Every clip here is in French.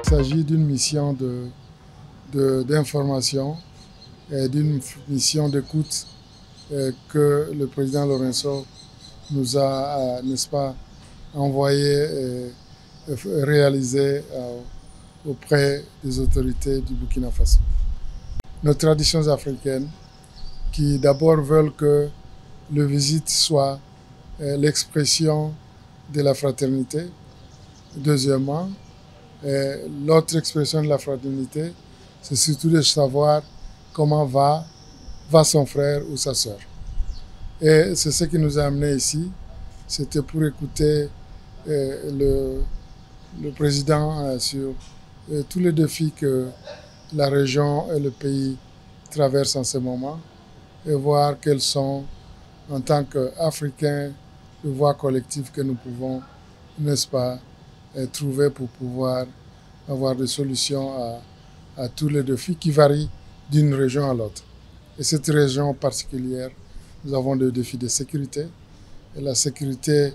Il s'agit d'une mission d'information et d'une mission d'écoute que le président Lourenço nous a, n'est-ce pas, envoyé et réalisé auprès des autorités du Burkina Faso. Nos traditions africaines qui d'abord veulent que le visite soit l'expression de la fraternité. Deuxièmement, l'autre expression de la fraternité, c'est surtout de savoir comment va son frère ou sa sœur. Et c'est ce qui nous a amenés ici. C'était pour écouter le président sur tous les défis que la région et le pays traversent en ce moment et voir quelles sont, en tant qu'Africains, les voies collectives que nous pouvons, n'est-ce pas, trouver pour pouvoir avoir des solutions à tous les défis qui varient d'une région à l'autre. Et cette région particulière, nous avons des défis de sécurité. Et la sécurité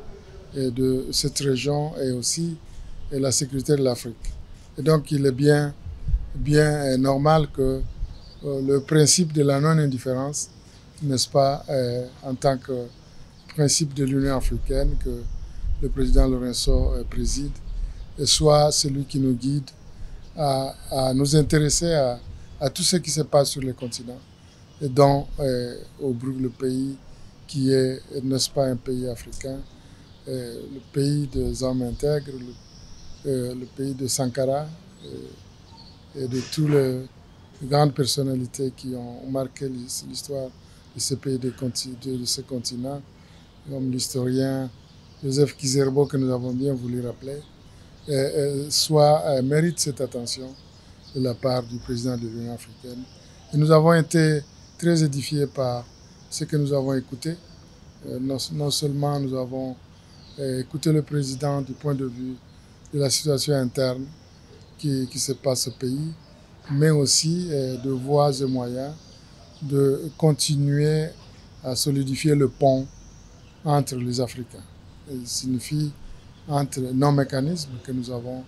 de cette région est aussi la sécurité de l'Afrique. Et donc il est bien normal que le principe de la non-indifférence, n'est-ce pas, en tant que principe de l'Union africaine que le président Lourenço préside, soit celui qui nous guide à nous intéresser à tout ce qui se passe sur le continent, et dont le pays qui est, n'est-ce pas, un pays africain, le pays des hommes intègres, le pays de Sankara et de toutes les grandes personnalités qui ont marqué l'histoire de ce pays, de ce continent, comme l'historien Joseph Kizerbo, que nous avons bien voulu rappeler, mérite cette attention de la part du président de l'Union africaine. Et nous avons été très édifiés par ce que nous avons écouté. Non seulement nous avons écouté le président du point de vue de la situation interne qui se passe au pays, mais aussi de voies et moyens de continuer à solidifier le pont entre les Africains. Il signifie entre nos mécanismes que nous avons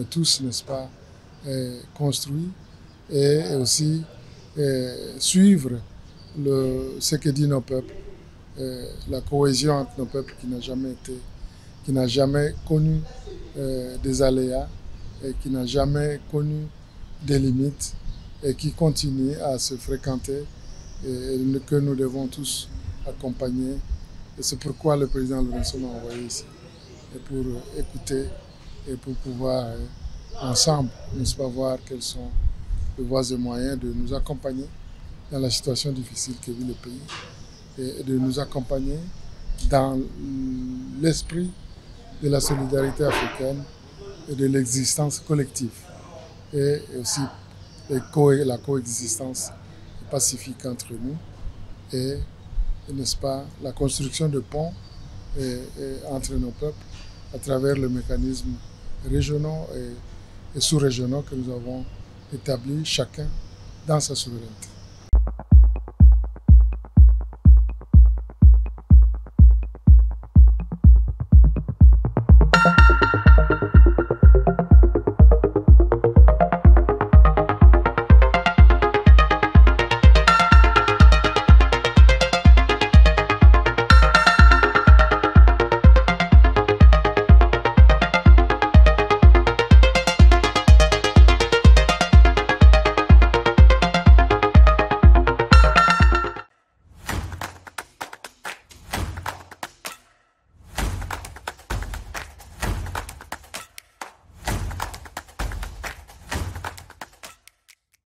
tous, n'est-ce pas, construits, et aussi suivre ce que disent nos peuples, la cohésion entre nos peuples qui n'a jamais connu des aléas et qui n'a jamais connu des limites et qui continue à se fréquenter et que nous devons tous accompagner. Et c'est pourquoi le président Lourenço m'a envoyé ici, et pour écouter et pour pouvoir ensemble, n'est-ce pas, voir quelles sont les voies et moyens de nous accompagner dans la situation difficile que vit le pays et de nous accompagner dans l'esprit de la solidarité africaine et de l'existence collective et aussi la coexistence pacifique entre nous et, n'est-ce pas, la construction de ponts entre nos peuples à travers les mécanismes régionaux et sous-régionaux que nous avons établis, chacun dans sa souveraineté.